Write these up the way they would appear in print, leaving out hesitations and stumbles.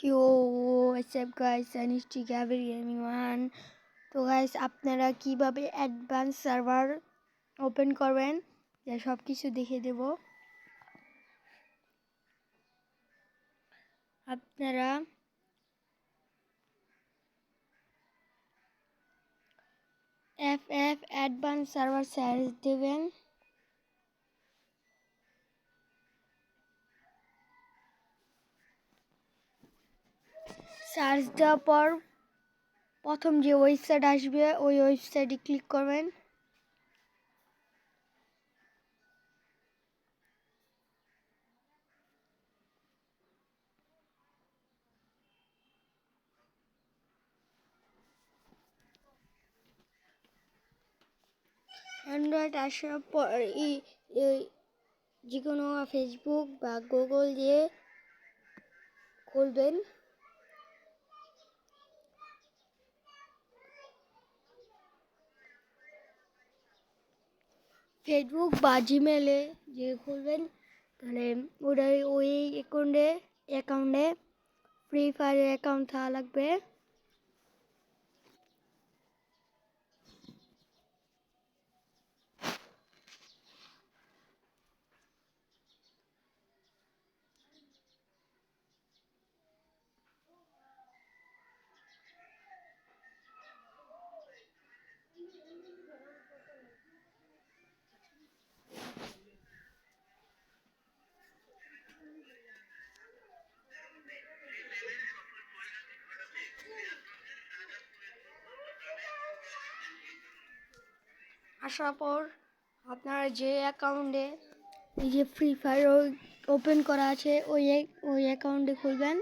Yo, what's up guys? Anisty Gabby everyone. তো guys আপনারা কিভাবে অ্যাডভান্স সার্ভার ওপেন করবেন যা সব কিছু দেখিয়ে দেব। আপনারা FF অ্যাডভান্স সার্ভার সার্চ দেবেন। সার্চ দেওয়ার পর প্রথম যে ওয়েবসাইট আসবে ওই ওয়েবসাইটে ক্লিক করবেন। অ্যান্ড্রয়েড আসার পর যে কোনো ফেসবুক বা গুগল দিয়ে খুলবেন। ফেসবুক বা জিমেলে যে খুলবেন তাহলে ওই অ্যাকাউন্টে ফ্রি ফায়ারের অ্যাকাউন্ট থাকা লাগবে। আসার পর আপনারা যে অ্যাকাউন্টে এই যে ফ্রি ফায়ার ওপেন করা আছে ওই অ্যাকাউন্টে খুলবেন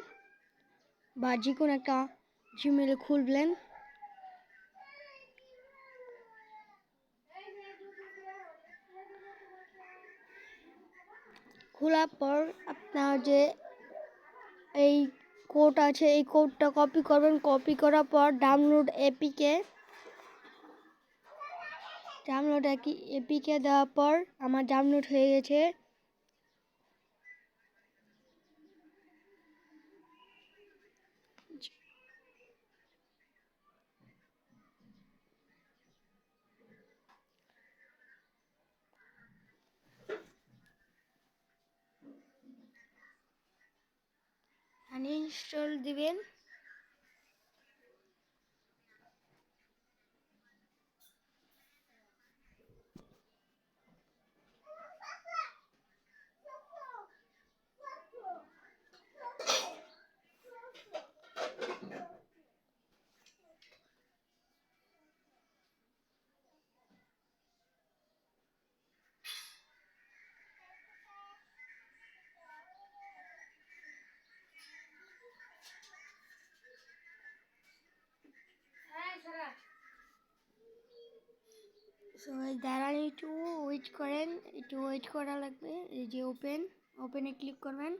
বা যে কোনো একটা জিমেলে খুলবেন। খোলার পর আপনার যে এই কোড আছে এই কোডটা কপি করবেন। কপি করার পর ডাউনলোড এপিকে দেওয়ার পর আমার ডাউনলোড হয়ে গেছে। আনইনস্টল দিবেন। সবাই দাঁড়ান, একটু ওয়েট করেন, একটু ওয়েট করা লাগবে। এই যে ওপেনে ক্লিক করবেন।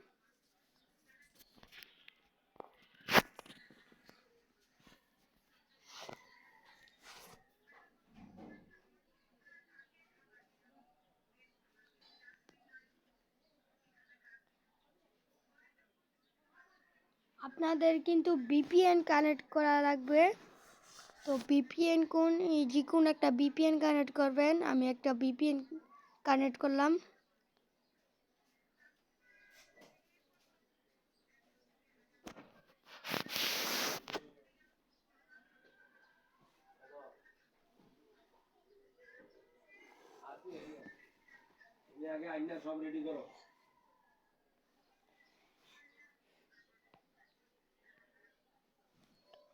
আপনাদের কিন্তু ভিপিএন কানেক্ট করা লাগবে। তো ভিপিএন যে কোনো একটা ভিপিএন কানেক্ট করবেন। আমি একটা ভিপিএন কানেক্ট করলাম।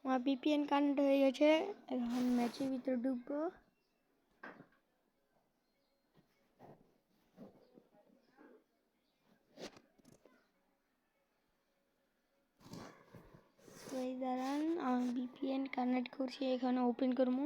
আমার ভিপিএন কানেক্ট হয়ে গেছে। এখন ম্যাচের ভিতরে ঢুকবো। তো এই দাঁড়ান, আমি ভিপিএন কানেক্ট করছি, এখানে ওপেন করবো।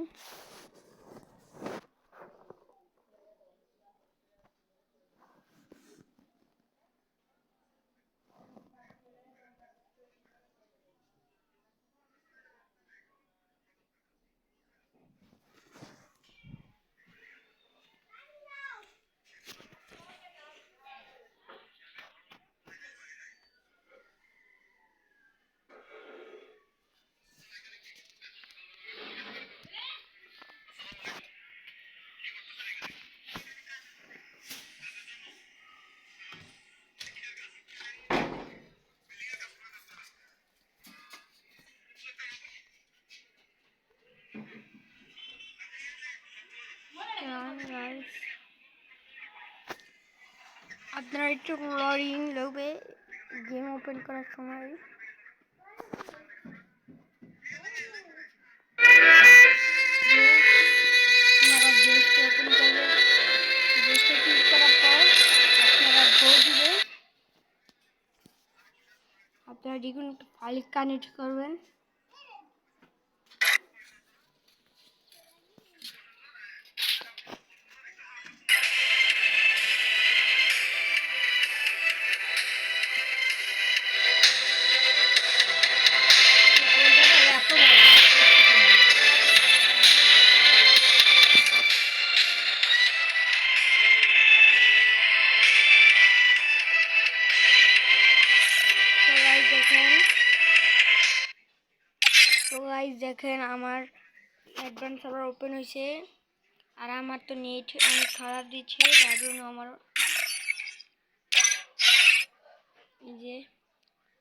গাইস, আপনারা একটু লোডিং লাগবে গেম ওপেন করার সময়। আপনারা গেমটা ওপেন করবেন, গেমটা ক্লিক করার পর আপনারা গো দিবেন। আপনারা দেখুন একটা ফাইল কানেক্ট করবেন। তো গাইস দেখেন আমার অ্যাডভান্স সার্ভার ওপেন হয়েছে, আর আমার তো নেট অনেক খারাপ দিচ্ছে, তার জন্য আমার এই যে।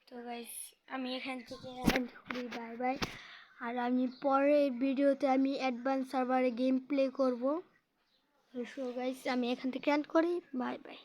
তো গাইস আমি এখান থেকে এন্ড করি, বাই বাই। আর আমি পরের ভিডিওতে আমি অ্যাডভান্স সার্ভারে গেম প্লে করব। সো গাইস আমি এখান থেকে এন্ড করি, বাই বাই।